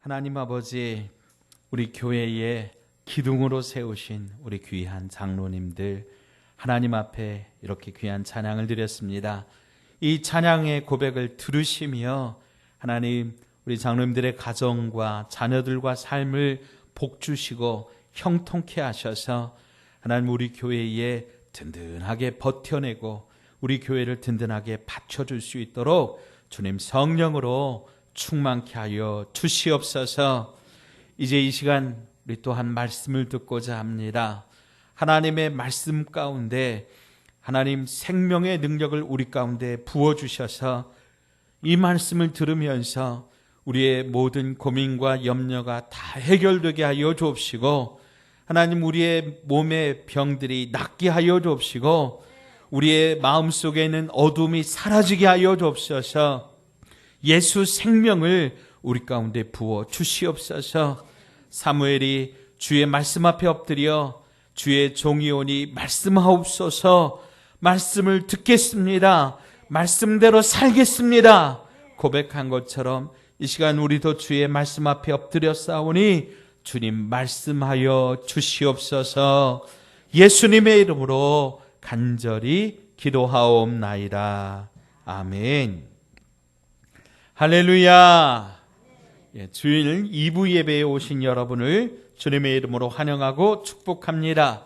하나님 아버지, 우리 교회에 기둥으로 세우신 우리 귀한 장로님들, 하나님 앞에 이렇게 귀한 찬양을 드렸습니다. 이 찬양의 고백을 들으시며 하나님, 우리 장로님들의 가정과 자녀들과 삶을 복주시고 형통케 하셔서 하나님, 우리 교회에 든든하게 버텨내고 우리 교회를 든든하게 받쳐줄 수 있도록 주님 성령으로 충만케 하여 주시옵소서. 이제 이 시간 우리 또한 말씀을 듣고자 합니다. 하나님의 말씀 가운데 하나님 생명의 능력을 우리 가운데 부어주셔서 이 말씀을 들으면서 우리의 모든 고민과 염려가 다 해결되게 하여 주옵시고, 하나님 우리의 몸의 병들이 낫게 하여 주옵시고, 우리의 마음속에 있는 어둠이 사라지게 하여 주옵소서. 예수 생명을 우리 가운데 부어 주시옵소서. 사무엘이 주의 말씀 앞에 엎드려 주의 종이 오니 말씀하옵소서, 말씀을 듣겠습니다, 말씀대로 살겠습니다 고백한 것처럼 이 시간 우리도 주의 말씀 앞에 엎드려 싸우니 주님 말씀하여 주시옵소서. 예수님의 이름으로 간절히 기도하옵나이다. 아멘. 할렐루야. 주일 2부 예배에 오신 여러분을 주님의 이름으로 환영하고 축복합니다.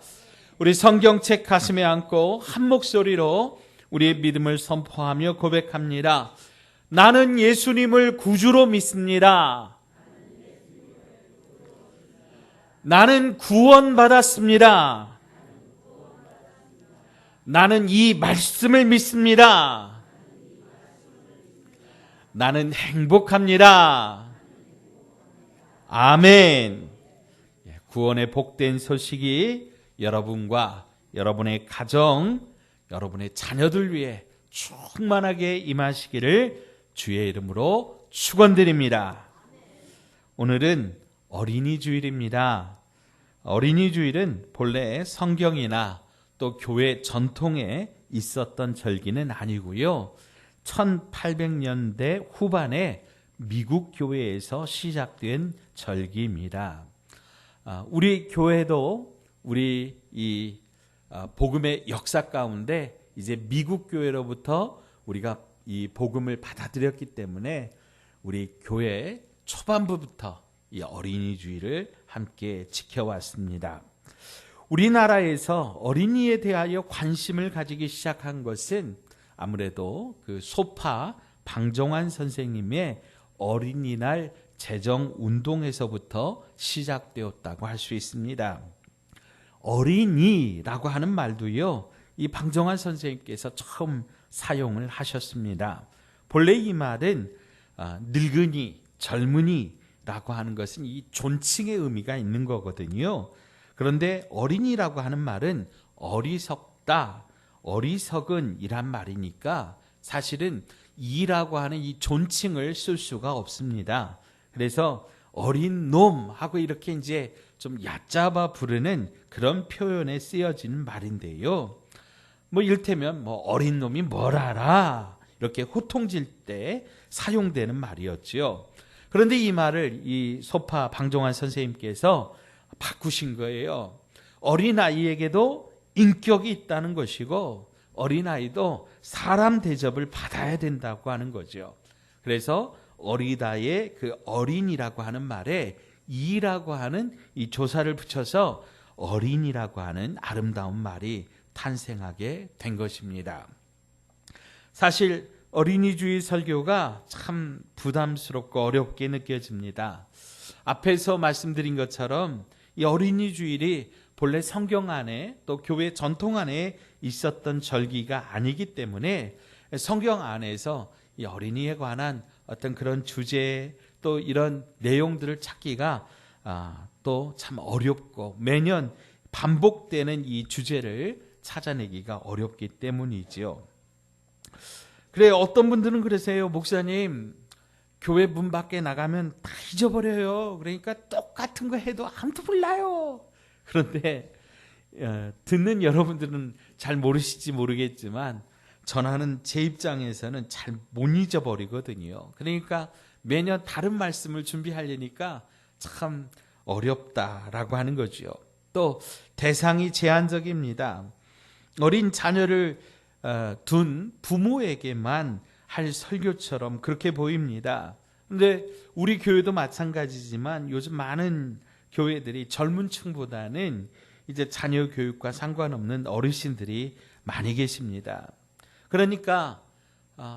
우리 성경책 가슴에 안고 한 목소리로 우리의 믿음을 선포하며 고백합니다. 나는 예수님을 구주로 믿습니다. 나는 구원받았습니다. 나는 이 말씀을 믿습니다. 나는 행복합니다. 아멘. 구원의 복된 소식이 여러분과 여러분의 가정, 여러분의 자녀들 위해 충만하게 임하시기를 주의 이름으로 축원드립니다. 오늘은 어린이 주일입니다. 어린이 주일은 본래 성경이나 또 교회 전통에 있었던 절기는 아니고요, 1800년대 후반에 미국 교회에서 시작된 절기입니다. 우리 교회도 우리 이 복음의 역사 가운데 이제 미국 교회로부터 우리가 이 복음을 받아들였기 때문에 우리 교회 초반부부터 이 어린이 주일을 함께 지켜왔습니다. 우리나라에서 어린이에 대하여 관심을 가지기 시작한 것은 아무래도 그 소파 방정환 선생님의 어린이날 제정운동에서부터 시작되었다고 할 수 있습니다. 어린이라고 하는 말도요, 이 방정환 선생님께서 처음 사용을 하셨습니다. 본래 이 말은 늙은이, 젊은이라고 하는 것은 이 존칭의 의미가 있는 거거든요. 그런데 어린이라고 하는 말은 어리석다, 어리석은 이란 말이니까 사실은 이라고 하는 이 존칭을 쓸 수가 없습니다. 그래서 어린 놈하고 이렇게 이제 좀 얕잡아 부르는 그런 표현에 쓰여지는 말인데요. 뭐 이를테면 뭐 어린 놈이 뭘 알아, 이렇게 호통질 때 사용되는 말이었죠. 그런데 이 말을 이 소파 방정환 선생님께서 바꾸신 거예요. 어린아이에게도 인격이 있다는 것이고 어린아이도 사람 대접을 받아야 된다고 하는 거죠. 그래서 어리다의 그 어린이라고 하는 말에 이라고 하는 이 조사를 붙여서 어린이라고 하는 아름다운 말이 탄생하게 된 것입니다. 사실 어린이주의 설교가 참 부담스럽고 어렵게 느껴집니다. 앞에서 말씀드린 것처럼 이 어린이주일이 본래 성경 안에 또 교회 전통 안에 있었던 절기가 아니기 때문에 성경 안에서 이 어린이에 관한 어떤 그런 주제 또 이런 내용들을 찾기가 또 참 어렵고 매년 반복되는 이 주제를 찾아내기가 어렵기 때문이지요. 그래, 어떤 분들은 그러세요. 목사님, 교회 문 밖에 나가면 다 잊어버려요. 그러니까 똑같은 거 해도 아무도 몰라요. 그런데 듣는 여러분들은 잘 모르실지 모르겠지만 전하는 제 입장에서는 잘 못 잊어버리거든요. 그러니까 매년 다른 말씀을 준비하려니까 참 어렵다라고 하는 거죠. 또 대상이 제한적입니다. 어린 자녀를 둔 부모에게만 할 설교처럼 그렇게 보입니다. 그런데 우리 교회도 마찬가지지만 요즘 많은 교회들이 젊은 층보다는 이제 자녀 교육과 상관없는 어르신들이 많이 계십니다. 그러니까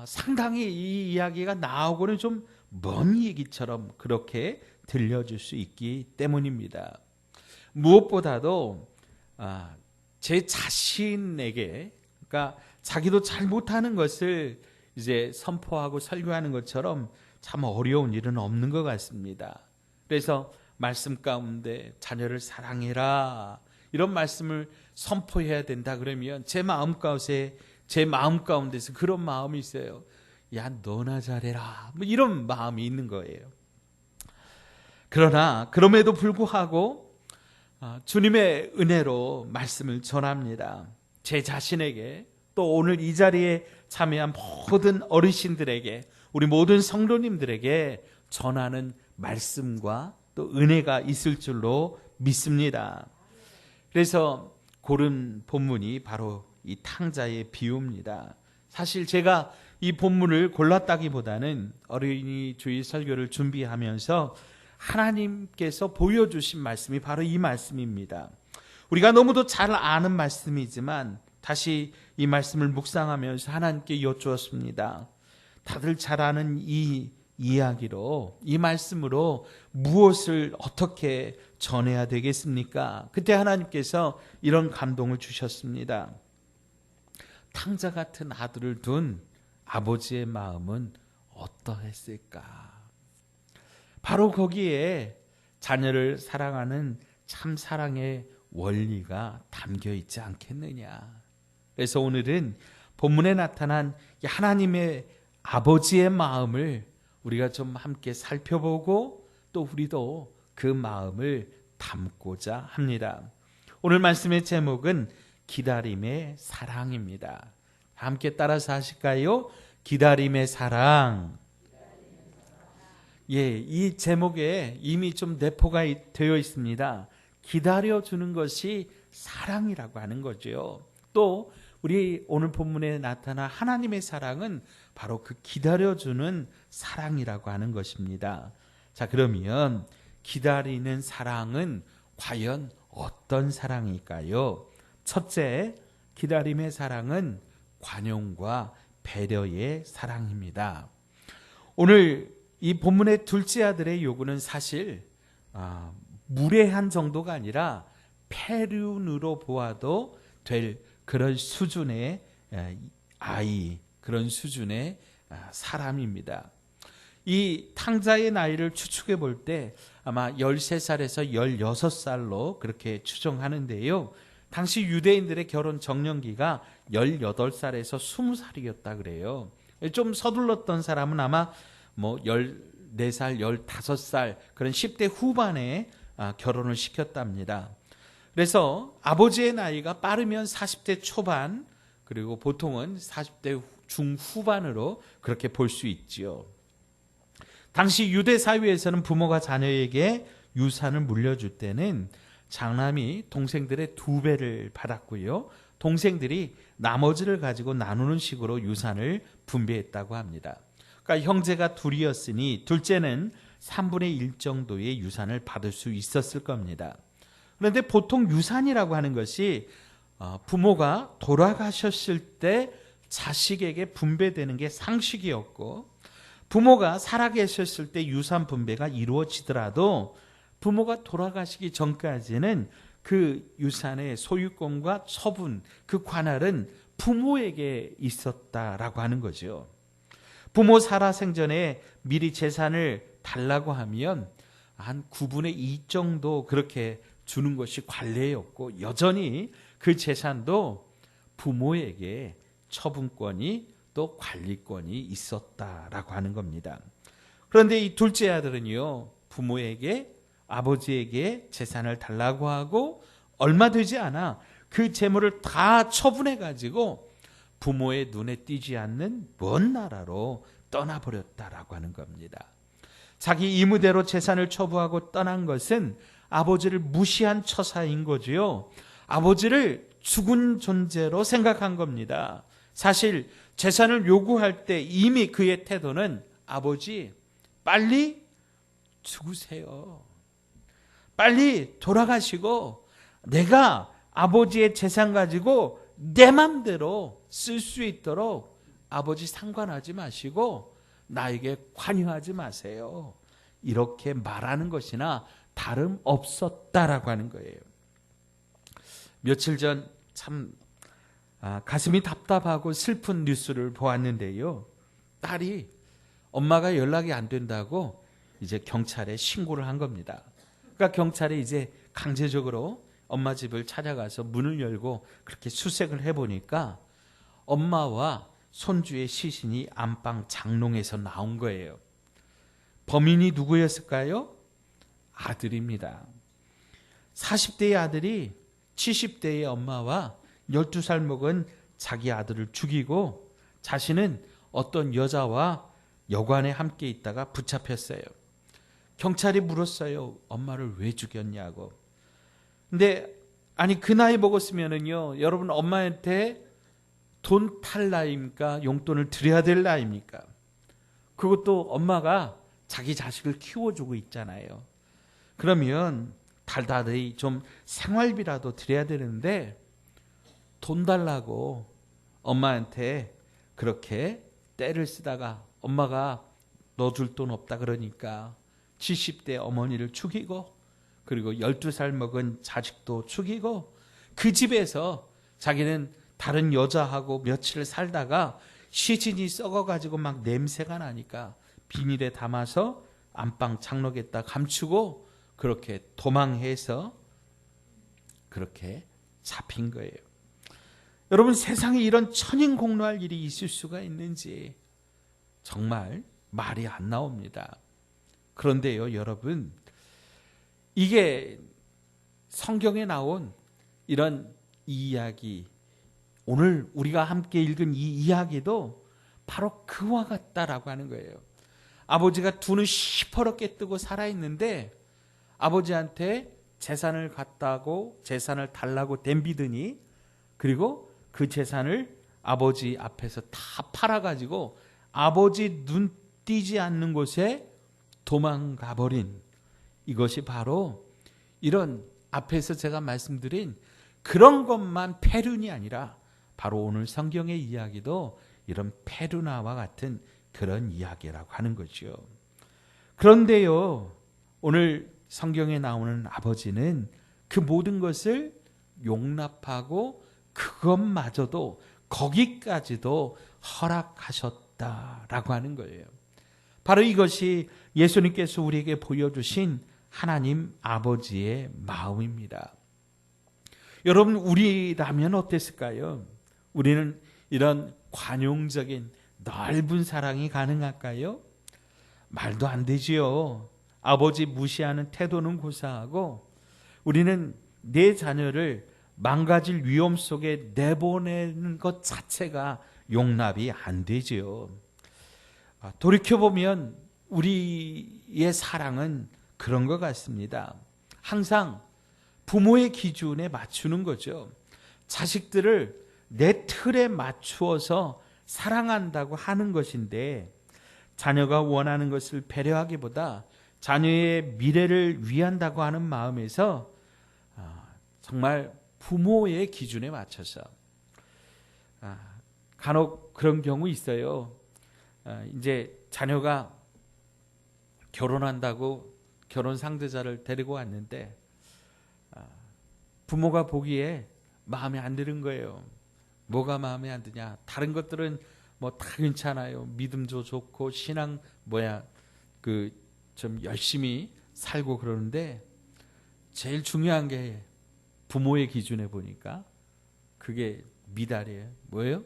상당히 이 이야기가 나오고는 좀 먼 얘기처럼 그렇게 들려줄 수 있기 때문입니다. 무엇보다도 제 자신에게, 그러니까 자기도 잘 못하는 것을 이제 선포하고 설교하는 것처럼 참 어려운 일은 없는 것 같습니다. 그래서 말씀 가운데 자녀를 사랑해라 이런 말씀을 선포해야 된다 그러면 제 마음 가운데서 그런 마음이 있어요. 야, 너나 잘해라, 뭐 이런 마음이 있는 거예요. 그러나 그럼에도 불구하고 주님의 은혜로 말씀을 전합니다. 제 자신에게, 또 오늘 이 자리에 참여한 모든 어르신들에게, 우리 모든 성도님들에게 전하는 말씀과 또 은혜가 있을 줄로 믿습니다. 그래서 고른 본문이 바로 이 탕자의 비유입니다. 사실 제가 이 본문을 골랐다기보다는 어린이 주일 설교를 준비하면서 하나님께서 보여주신 말씀이 바로 이 말씀입니다. 우리가 너무도 잘 아는 말씀이지만 다시 이 말씀을 묵상하면서 하나님께 여쭈었습니다. 다들 잘 아는 이 이야기로, 이 말씀으로 무엇을 어떻게 전해야 되겠습니까? 그때 하나님께서 이런 감동을 주셨습니다. 탕자 같은 아들을 둔 아버지의 마음은 어떠했을까? 바로 거기에 자녀를 사랑하는 참 사랑의 원리가 담겨 있지 않겠느냐. 그래서 오늘은 본문에 나타난 하나님의 아버지의 마음을 우리가 좀 함께 살펴보고 또 우리도 그 마음을 담고자 합니다. 오늘 말씀의 제목은 기다림의 사랑입니다. 함께 따라서 하실까요? 기다림의 사랑. 예, 이 제목에 이미 좀 내포가 되어 있습니다. 기다려주는 것이 사랑이라고 하는 거죠. 또 우리 오늘 본문에 나타난 하나님의 사랑은 바로 그 기다려주는 사랑이라고 하는 것입니다. 자, 그러면 기다리는 사랑은 과연 어떤 사랑일까요? 첫째, 기다림의 사랑은 관용과 배려의 사랑입니다. 오늘 이 본문의 둘째 아들의 요구는 사실 무례한 정도가 아니라 폐륜으로 보아도 될 그런 수준의 아이, 그런 수준의 사람입니다. 이 탕자의 나이를 추측해 볼 때 아마 13살에서 16살로 그렇게 추정하는데요. 당시 유대인들의 결혼 정년기가 18살에서 20살이었다 그래요. 좀 서둘렀던 사람은 아마 뭐 14살, 15살 그런 10대 후반에 결혼을 시켰답니다. 그래서 아버지의 나이가 빠르면 40대 초반, 그리고 보통은 40대 중후반으로 그렇게 볼 수 있지요. 당시 유대 사회에서는 부모가 자녀에게 유산을 물려줄 때는 장남이 동생들의 2배를 받았고요. 동생들이 나머지를 가지고 나누는 식으로 유산을 분배했다고 합니다. 그러니까 형제가 둘이었으니 둘째는 3분의 1 정도의 유산을 받을 수 있었을 겁니다. 그런데 보통 유산이라고 하는 것이 부모가 돌아가셨을 때 자식에게 분배되는 게 상식이었고, 부모가 살아계셨을 때 유산 분배가 이루어지더라도 부모가 돌아가시기 전까지는 그 유산의 소유권과 처분, 그 관할은 부모에게 있었다라고 하는 거죠. 부모 살아생전에 미리 재산을 달라고 하면 한 9분의 2 정도 그렇게 주는 것이 관례였고, 여전히 그 재산도 부모에게 처분권이 또 관리권이 있었다라고 하는 겁니다. 그런데 이 둘째 아들은요, 부모에게, 아버지에게 재산을 달라고 하고 얼마 되지 않아 그 재물을 다 처분해 가지고 부모의 눈에 띄지 않는 먼 나라로 떠나버렸다라고 하는 겁니다. 자기 의무대로 재산을 처분하고 떠난 것은 아버지를 무시한 처사인 거지요. 아버지를 죽은 존재로 생각한 겁니다. 사실 재산을 요구할 때 이미 그의 태도는 아버지 빨리 죽으세요. 빨리 돌아가시고 내가 아버지의 재산 가지고 내 맘대로 쓸 수 있도록 아버지 상관하지 마시고 나에게 관여하지 마세요. 이렇게 말하는 것이나 다름없었다라고 하는 거예요. 며칠 전 참 가슴이 답답하고 슬픈 뉴스를 보았는데요. 딸이 엄마가 연락이 안 된다고 이제 경찰에 신고를 한 겁니다. 그러니까 경찰이 이제 강제적으로 엄마 집을 찾아가서 문을 열고 그렇게 수색을 해보니까 엄마와 손주의 시신이 안방 장롱에서 나온 거예요. 범인이 누구였을까요? 아들입니다. 40대의 아들이 70대의 엄마와 12살 먹은 자기 아들을 죽이고 자신은 어떤 여자와 여관에 함께 있다가 붙잡혔어요. 경찰이 물었어요. 엄마를 왜 죽였냐고. 근데 아니 그 나이 먹었으면은요, 여러분 엄마한테 돈 탈 나이입니까? 용돈을 드려야 될 나이입니까? 그것도 엄마가 자기 자식을 키워주고 있잖아요. 그러면 달달이 좀 생활비라도 드려야 되는데 돈 달라고 엄마한테 그렇게 떼를 쓰다가 엄마가 너 줄 돈 없다 그러니까 70대 어머니를 죽이고 그리고 12살 먹은 자식도 죽이고 그 집에서 자기는 다른 여자하고 며칠 살다가 시신이 썩어가지고 막 냄새가 나니까 비닐에 담아서 안방 장롱에다 감추고 그렇게 도망해서 그렇게 잡힌 거예요. 여러분 세상에 이런 천인공노할 일이 있을 수가 있는지 정말 말이 안 나옵니다. 그런데요 여러분, 이게 성경에 나온 이런 이야기, 오늘 우리가 함께 읽은 이 이야기도 바로 그와 같다라고 하는 거예요. 아버지가 두 눈 시퍼렇게 뜨고 살아있는데 아버지한테 재산을 갖다고 재산을 달라고 덤비더니 그리고 그 재산을 아버지 앞에서 다 팔아가지고 아버지 눈 띄지 않는 곳에 도망가 버린, 이것이 바로 이런 앞에서 제가 말씀드린 그런 것만 페륜이 아니라 바로 오늘 성경의 이야기도 이런 페르나와 같은 그런 이야기라고 하는 거죠. 그런데요, 오늘 성경에 나오는 아버지는 그 모든 것을 용납하고 그것마저도 거기까지도 허락하셨다라고 하는 거예요. 바로 이것이 예수님께서 우리에게 보여주신 하나님 아버지의 마음입니다. 여러분, 우리라면 어땠을까요? 우리는 이런 관용적인 넓은 사랑이 가능할까요? 말도 안 되지요. 아버지 무시하는 태도는 고사하고 우리는 내 자녀를 망가질 위험 속에 내보내는 것 자체가 용납이 안 되지요. 돌이켜보면 우리의 사랑은 그런 것 같습니다. 항상 부모의 기준에 맞추는 거죠. 자식들을 내 틀에 맞추어서 사랑한다고 하는 것인데 자녀가 원하는 것을 배려하기보다 자녀의 미래를 위한다고 하는 마음에서 정말 부모의 기준에 맞춰서 간혹 그런 경우 있어요. 이제 자녀가 결혼한다고 결혼 상대자를 데리고 왔는데 부모가 보기에 마음에 안 드는 거예요. 뭐가 마음에 안 드냐? 다른 것들은 뭐 다 괜찮아요. 믿음도 좋고 신앙 좀 열심히 살고 그러는데 제일 중요한 게 부모의 기준에 보니까 그게 미달이에요. 뭐예요?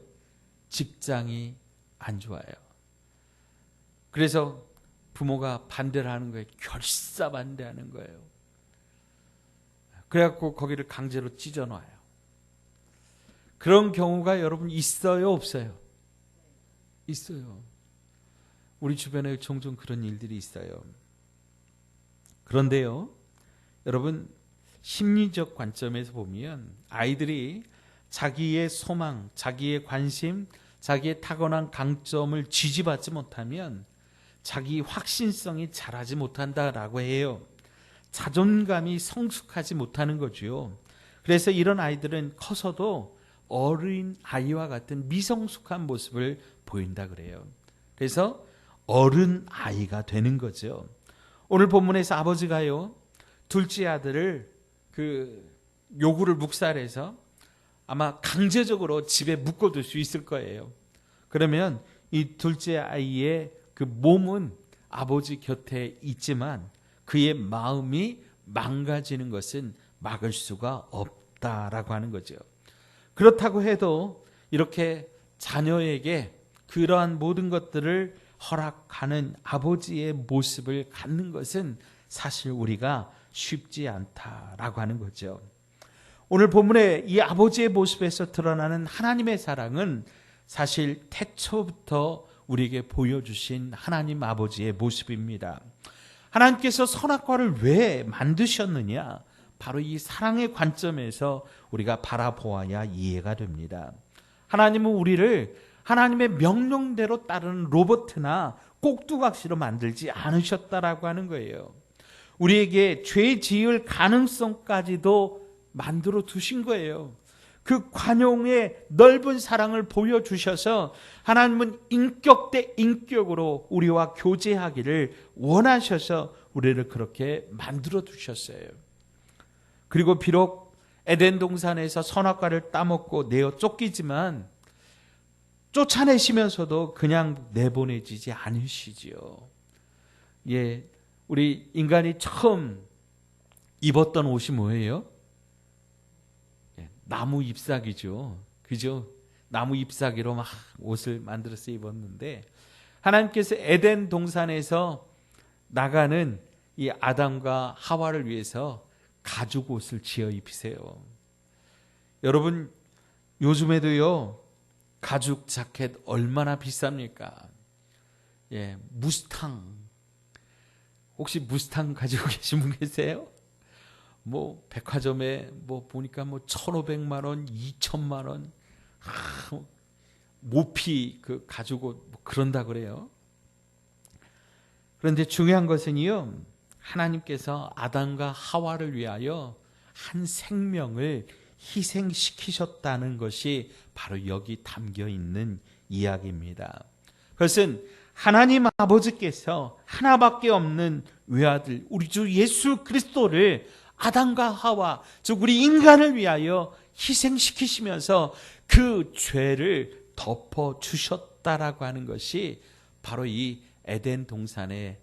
직장이 안 좋아요. 그래서 부모가 반대를 하는 거예요. 결사 반대하는 거예요. 그래갖고 거기를 강제로 찢어놔요. 그런 경우가 여러분 있어요, 없어요? 있어요. 우리 주변에 종종 그런 일들이 있어요. 그런데요, 여러분, 심리적 관점에서 보면 아이들이 자기의 소망, 자기의 관심, 자기의 타고난 강점을 지지받지 못하면 자기 확신성이 자라지 못한다라고 해요. 자존감이 성숙하지 못하는 거죠. 그래서 이런 아이들은 커서도 어린 아이와 같은 미성숙한 모습을 보인다 그래요. 그래서 어른 아이가 되는 거죠. 오늘 본문에서 아버지가요, 둘째 아들을 요구를 묵살해서 아마 강제적으로 집에 묶어둘 수 있을 거예요. 그러면 이 둘째 아이의 그 몸은 아버지 곁에 있지만 그의 마음이 망가지는 것은 막을 수가 없다라고 하는 거죠. 그렇다고 해도 이렇게 자녀에게 그러한 모든 것들을 허락하는 아버지의 모습을 갖는 것은 사실 우리가 쉽지 않다라고 하는 거죠. 오늘 본문에 이 아버지의 모습에서 드러나는 하나님의 사랑은 사실 태초부터 우리에게 보여주신 하나님 아버지의 모습입니다. 하나님께서 선악과를 왜 만드셨느냐? 바로 이 사랑의 관점에서 우리가 바라보아야 이해가 됩니다. 하나님은 우리를 하나님의 명령대로 따르는 로봇이나 꼭두각시로 만들지 않으셨다라고 하는 거예요. 우리에게 죄 지을 가능성까지도 만들어 두신 거예요. 그 관용의 넓은 사랑을 보여주셔서 하나님은 인격 대 인격으로 우리와 교제하기를 원하셔서 우리를 그렇게 만들어 두셨어요. 그리고 비록 에덴 동산에서 선악과를 따먹고 내어 쫓기지만 쫓아내시면서도 그냥 내보내지지 않으시지요. 예, 우리 인간이 처음 입었던 옷이 뭐예요? 나무 잎사귀죠. 그죠? 나무 잎사귀로 막 옷을 만들어서 입었는데 하나님께서 에덴 동산에서 나가는 이 아담과 하와를 위해서 가죽 옷을 지어 입히세요. 여러분, 요즘에도요, 가죽 자켓 얼마나 비쌉니까? 예, 무스탕. 혹시 무스탕 가지고 계신 분 계세요? 뭐 백화점에 뭐 보니까 뭐 1,500만 원, 2,000만 원, 모피 그 가지고 뭐 그런다 그래요. 그런데 중요한 것은요, 하나님께서 아담과 하와를 위하여 한 생명을 희생시키셨다는 것이 바로 여기 담겨 있는 이야기입니다. 그것은 하나님 아버지께서 하나밖에 없는 외아들 우리 주 예수 그리스도를 아담과 하와, 즉 우리 인간을 위하여 희생시키시면서 그 죄를 덮어주셨다라고 하는 것이 바로 이 에덴 동산에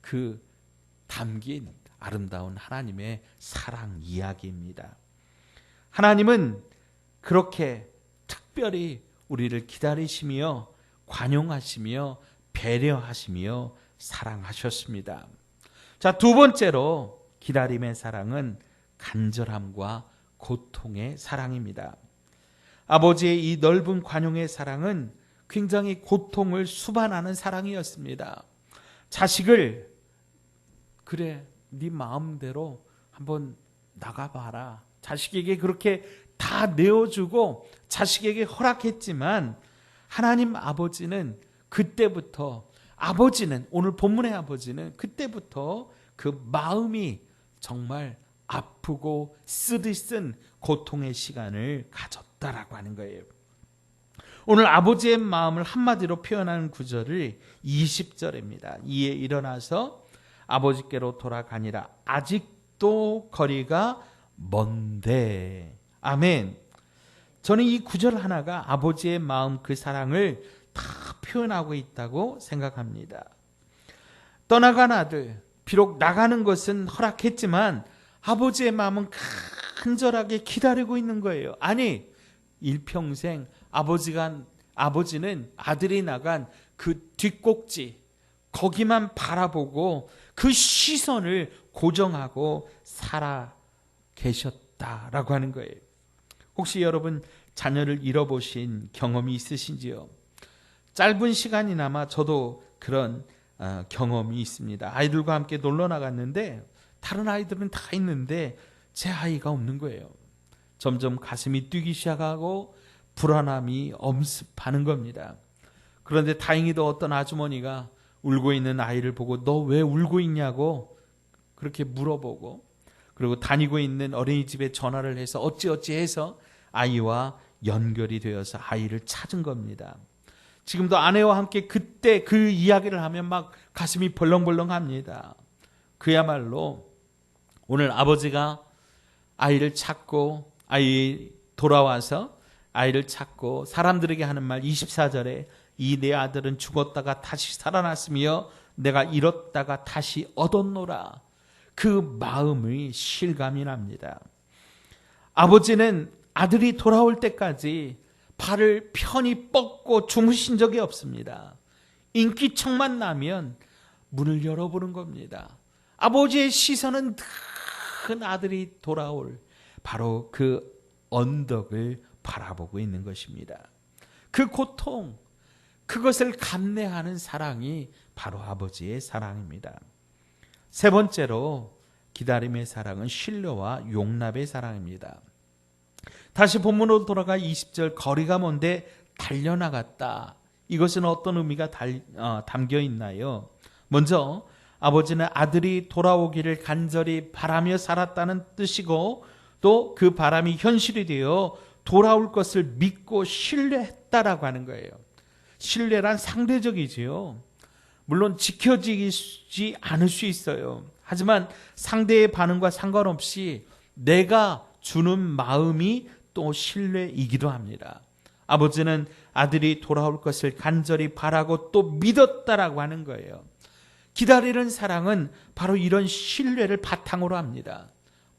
그 담긴 아름다운 하나님의 사랑 이야기입니다. 하나님은 그렇게 특별히 우리를 기다리시며 관용하시며 배려하시며 사랑하셨습니다. 자, 두 번째로 기다림의 사랑은 간절함과 고통의 사랑입니다. 아버지의 이 넓은 관용의 사랑은 굉장히 고통을 수반하는 사랑이었습니다. 자식을 그래 네 마음대로 한번 나가봐라. 자식에게 그렇게 다 내어주고 자식에게 허락했지만 하나님 아버지는 그때부터 오늘 본문의 아버지는 그때부터 그 마음이 정말 아프고 쓰디쓴 고통의 시간을 가졌다라고 하는 거예요. 오늘 아버지의 마음을 한마디로 표현하는 구절이 20절입니다. 이에 일어나서 아버지께로 돌아가니라. 아직도 거리가 먼데. 아멘. 저는 이 구절 하나가 아버지의 마음 그 사랑을 다 표현하고 있다고 생각합니다. 떠나간 아들, 비록 나가는 것은 허락했지만 아버지의 마음은 간절하게 기다리고 있는 거예요. 아니, 일평생 아버지는 아들이 나간 그 뒷꼭지 거기만 바라보고 그 시선을 고정하고 살아 계셨다라고 하는 거예요. 혹시 여러분 자녀를 잃어보신 경험이 있으신지요? 짧은 시간이나마 저도 그런 경험이 있습니다. 아이들과 함께 놀러 나갔는데 다른 아이들은 다 있는데 제 아이가 없는 거예요. 점점 가슴이 뛰기 시작하고 불안함이 엄습하는 겁니다. 그런데 다행히도 어떤 아주머니가 울고 있는 아이를 보고 너 왜 울고 있냐고 그렇게 물어보고, 그리고 다니고 있는 어린이집에 전화를 해서 어찌어찌 해서 아이와 연결이 되어서 아이를 찾은 겁니다. 지금도 아내와 함께 그때 그 이야기를 하면 막 가슴이 벌렁벌렁합니다. 그야말로 오늘 아버지가 아이를 찾고 아이 돌아와서 아이를 찾고 사람들에게 하는 말 24절에 이 내 아들은 죽었다가 다시 살아났으며 내가 잃었다가 다시 얻었노라. 그 마음의 실감이 납니다. 아버지는 아들이 돌아올 때까지 발을 편히 뻗고 주무신 적이 없습니다. 인기척만 나면 문을 열어보는 겁니다. 아버지의 시선은 큰 아들이 돌아올 바로 그 언덕을 바라보고 있는 것입니다. 그 고통, 그것을 감내하는 사랑이 바로 아버지의 사랑입니다. 세 번째로 기다림의 사랑은 신뢰와 용납의 사랑입니다. 다시 본문으로 돌아가 20절 거리가 먼데 달려나갔다. 이것은 어떤 의미가 담겨 있나요? 먼저 아버지는 아들이 돌아오기를 간절히 바라며 살았다는 뜻이고 또 그 바람이 현실이 되어 돌아올 것을 믿고 신뢰했다라고 하는 거예요. 신뢰란 상대적이지요. 물론 지켜지지 않을 수 있어요. 하지만 상대의 반응과 상관없이 내가 주는 마음이 또 신뢰이기도 합니다. 아버지는 아들이 돌아올 것을 간절히 바라고 또 믿었다라고 하는 거예요. 기다리는 사랑은 바로 이런 신뢰를 바탕으로 합니다.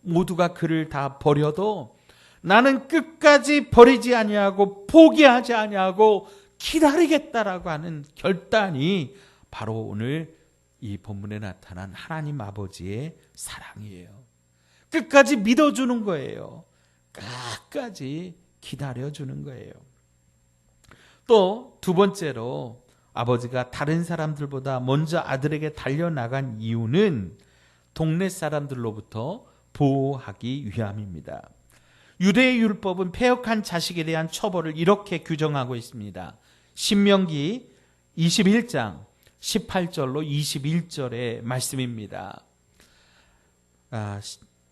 모두가 그를 다 버려도 나는 끝까지 버리지 아니하고 포기하지 아니하고 기다리겠다라고 하는 결단이 바로 오늘 이 본문에 나타난 하나님 아버지의 사랑이에요. 끝까지 믿어주는 거예요. 끝까지 기다려주는 거예요. 또 두 번째로 아버지가 다른 사람들보다 먼저 아들에게 달려나간 이유는 동네 사람들로부터 보호하기 위함입니다. 유대의 율법은 패역한 자식에 대한 처벌을 이렇게 규정하고 있습니다. 신명기 21장 18절로 21절의 말씀입니다.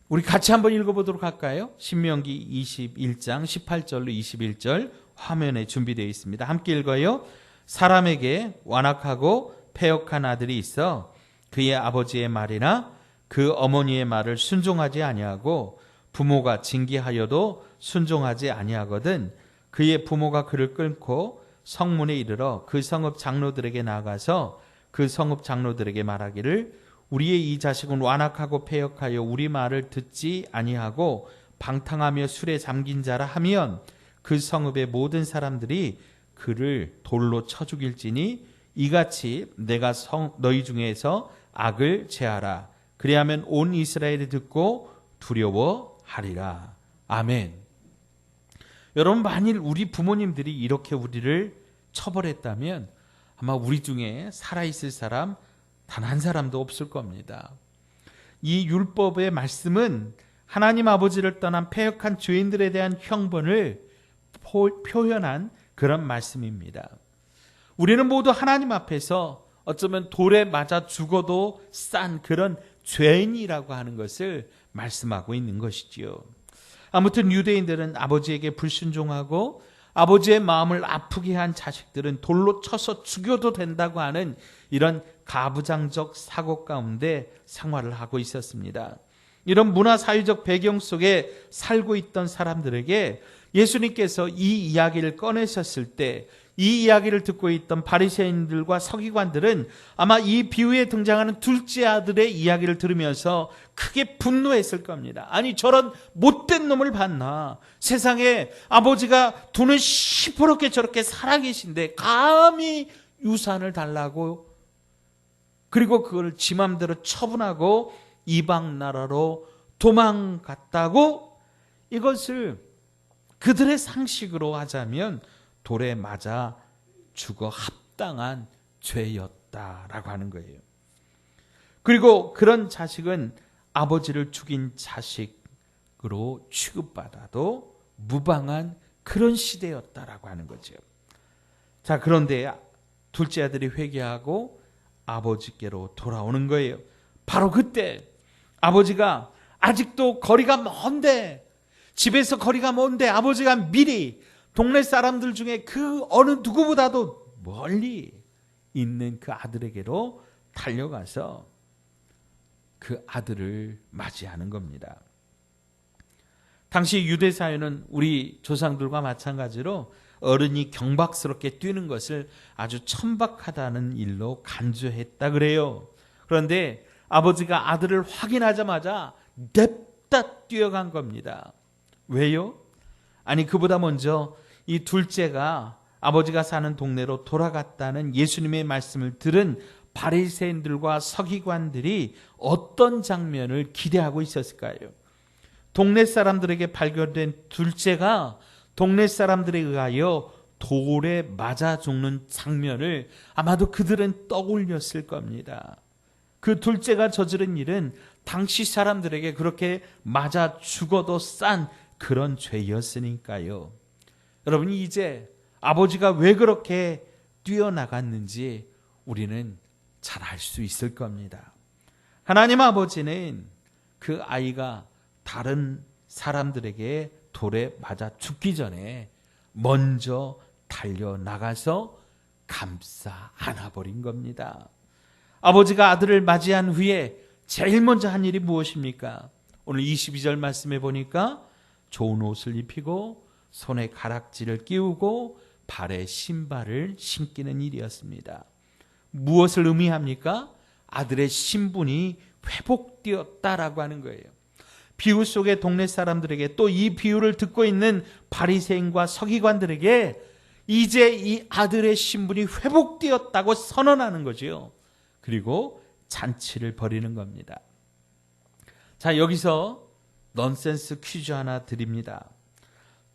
우리 같이 한번 읽어보도록 할까요? 신명기 21장 18절로 21절 화면에 준비되어 있습니다. 함께 읽어요. 사람에게 완악하고 패역한 아들이 있어 그의 아버지의 말이나 그 어머니의 말을 순종하지 아니하고 부모가 징계하여도 순종하지 아니하거든 그의 부모가 그를 끊고 성문에 이르러 그 성읍 장로들에게 나가서 그 성읍 장로들에게 말하기를 우리의 이 자식은 완악하고 패역하여 우리 말을 듣지 아니하고 방탕하며 술에 잠긴 자라 하면 그 성읍의 모든 사람들이 그를 돌로 쳐 죽일지니 이같이 내가 너희 중에서 악을 제하라. 그리하면 온 이스라엘이 듣고 두려워하리라. 아멘. 여러분, 만일 우리 부모님들이 이렇게 우리를 처벌했다면 아마 우리 중에 살아있을 사람 단 한 사람도 없을 겁니다. 이 율법의 말씀은 하나님 아버지를 떠난 패역한 죄인들에 대한 형벌을 표현한 그런 말씀입니다. 우리는 모두 하나님 앞에서 어쩌면 돌에 맞아 죽어도 싼 그런 죄인이라고 하는 것을 말씀하고 있는 것이지요. 아무튼 유대인들은 아버지에게 불순종하고 아버지의 마음을 아프게 한 자식들은 돌로 쳐서 죽여도 된다고 하는 이런 가부장적 사고 가운데 생활을 하고 있었습니다. 이런 문화사회적 배경 속에 살고 있던 사람들에게 예수님께서 이 이야기를 꺼내셨을 때 이 이야기를 듣고 있던 바리새인들과 서기관들은 아마 이 비유에 등장하는 둘째 아들의 이야기를 들으면서 크게 분노했을 겁니다. 아니, 저런 못된 놈을 봤나? 세상에 아버지가 돈을 시퍼렇게 저렇게 살아계신데 감히 유산을 달라고, 그리고 그걸 지 맘대로 처분하고 이방 나라로 도망갔다고, 이것을 그들의 상식으로 하자면 돌에 맞아 죽어 합당한 죄였다라고 하는 거예요. 그리고 그런 자식은 아버지를 죽인 자식으로 취급받아도 무방한 그런 시대였다라고 하는 거죠. 자, 그런데 둘째 아들이 회개하고 아버지께로 돌아오는 거예요. 바로 그때 아버지가 아직도 거리가 먼데, 집에서 거리가 먼데 아버지가 미리 동네 사람들 중에 그 어느 누구보다도 멀리 있는 그 아들에게로 달려가서 그 아들을 맞이하는 겁니다. 당시 유대 사회는 우리 조상들과 마찬가지로 어른이 경박스럽게 뛰는 것을 아주 천박하다는 일로 간주했다 그래요. 그런데 아버지가 아들을 확인하자마자 냅다 뛰어간 겁니다. 왜요? 아니, 그보다 먼저 이 둘째가 아버지가 사는 동네로 돌아갔다는 예수님의 말씀을 들은 바리새인들과 서기관들이 어떤 장면을 기대하고 있었을까요? 동네 사람들에게 발견된 둘째가 동네 사람들에 의하여 돌에 맞아 죽는 장면을 아마도 그들은 떠올렸을 겁니다. 그 둘째가 저지른 일은 당시 사람들에게 그렇게 맞아 죽어도 싼 그런 죄였으니까요. 여러분, 이제 아버지가 왜 그렇게 뛰어나갔는지 우리는 잘 알 수 있을 겁니다. 하나님 아버지는 그 아이가 다른 사람들에게 돌에 맞아 죽기 전에 먼저 달려나가서 감싸 안아버린 겁니다. 아버지가 아들을 맞이한 후에 제일 먼저 한 일이 무엇입니까? 오늘 22절 말씀에 보니까 좋은 옷을 입히고 손에 가락지를 끼우고 발에 신발을 신기는 일이었습니다. 무엇을 의미합니까? 아들의 신분이 회복되었다라고 하는 거예요. 비유 속의 동네 사람들에게, 또 이 비유를 듣고 있는 바리새인과 서기관들에게 이제 이 아들의 신분이 회복되었다고 선언하는 거죠. 그리고 잔치를 벌이는 겁니다. 자, 여기서 넌센스 퀴즈 하나 드립니다.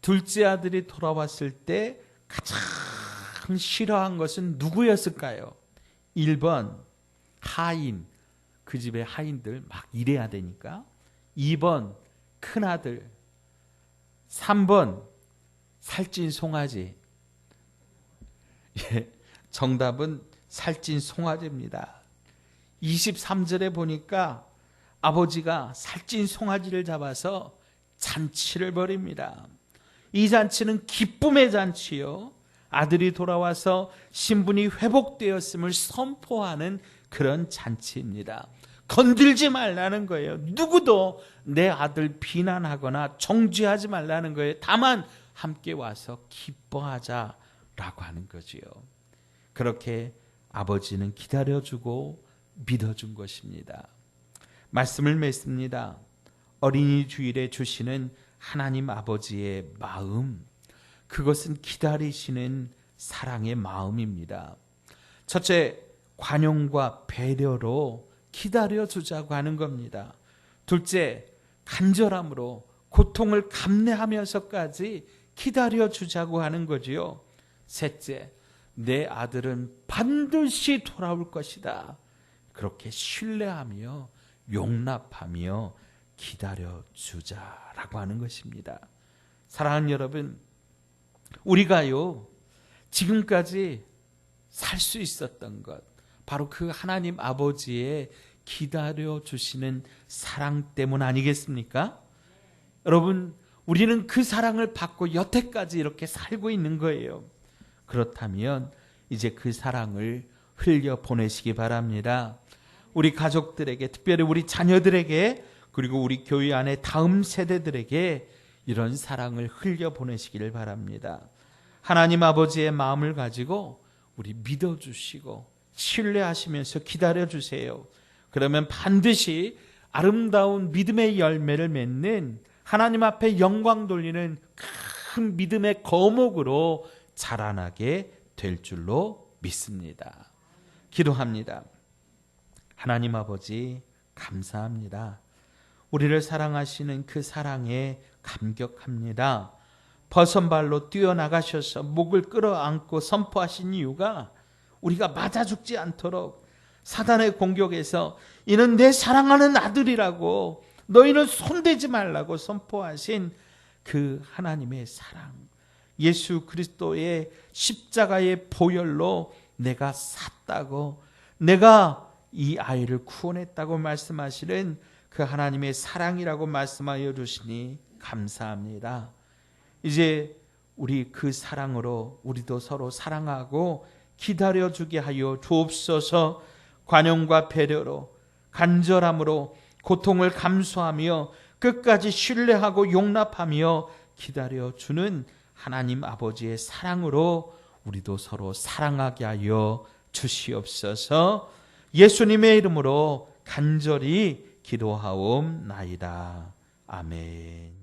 둘째 아들이 돌아왔을 때 가장 싫어한 것은 누구였을까요? 1번 하인, 그 집의 하인들 막 일해야 되니까. 2번 큰아들, 3번 살찐 송아지. 예, 정답은 살찐 송아지입니다. 23절에 보니까 아버지가 살찐 송아지를 잡아서 잔치를 벌입니다. 이 잔치는 기쁨의 잔치요, 아들이 돌아와서 신분이 회복되었음을 선포하는 그런 잔치입니다. 건들지 말라는 거예요. 누구도 내 아들 비난하거나 정죄하지 말라는 거예요. 다만 함께 와서 기뻐하자라고 하는 거지요. 그렇게 아버지는 기다려주고 믿어준 것입니다. 말씀을 맺습니다. 어린이 주일에 주시는 하나님 아버지의 마음, 그것은 기다리시는 사랑의 마음입니다. 첫째, 관용과 배려로 기다려주자고 하는 겁니다. 둘째, 간절함으로 고통을 감내하면서까지 기다려주자고 하는 거지요. 셋째, 내 아들은 반드시 돌아올 것이다. 그렇게 신뢰하며 용납하며 기다려주자라고 하는 것입니다. 사랑하는 여러분, 우리가요 지금까지 살 수 있었던 것, 바로 그 하나님 아버지의 기다려주시는 사랑 때문 아니겠습니까? 여러분, 우리는 그 사랑을 받고 여태까지 이렇게 살고 있는 거예요. 그렇다면 이제 그 사랑을 흘려보내시기 바랍니다. 우리 가족들에게, 특별히 우리 자녀들에게, 그리고 우리 교회 안에 다음 세대들에게 이런 사랑을 흘려보내시기를 바랍니다. 하나님 아버지의 마음을 가지고 우리 믿어주시고 신뢰하시면서 기다려주세요. 그러면 반드시 아름다운 믿음의 열매를 맺는, 하나님 앞에 영광 돌리는 큰 믿음의 거목으로 자라나게 될 줄로 믿습니다. 기도합니다. 하나님 아버지, 감사합니다. 우리를 사랑하시는 그 사랑에 감격합니다. 버선발로 뛰어나가셔서 목을 끌어안고 선포하신 이유가 우리가 맞아 죽지 않도록, 사단의 공격에서 이는 내 사랑하는 아들이라고 너희는 손대지 말라고 선포하신 그 하나님의 사랑, 예수 그리스도의 십자가의 보혈로 내가 샀다고, 내가 이 아이를 구원했다고 말씀하시는 그 하나님의 사랑이라고 말씀하여 주시니 감사합니다. 이제 우리 그 사랑으로 우리도 서로 사랑하고 기다려주게 하여 주옵소서. 관용과 배려로, 간절함으로 고통을 감수하며 끝까지 신뢰하고 용납하며 기다려주는 하나님 아버지의 사랑으로 우리도 서로 사랑하게 하여 주시옵소서. 예수님의 이름으로 간절히 기도하옵나이다. 아멘.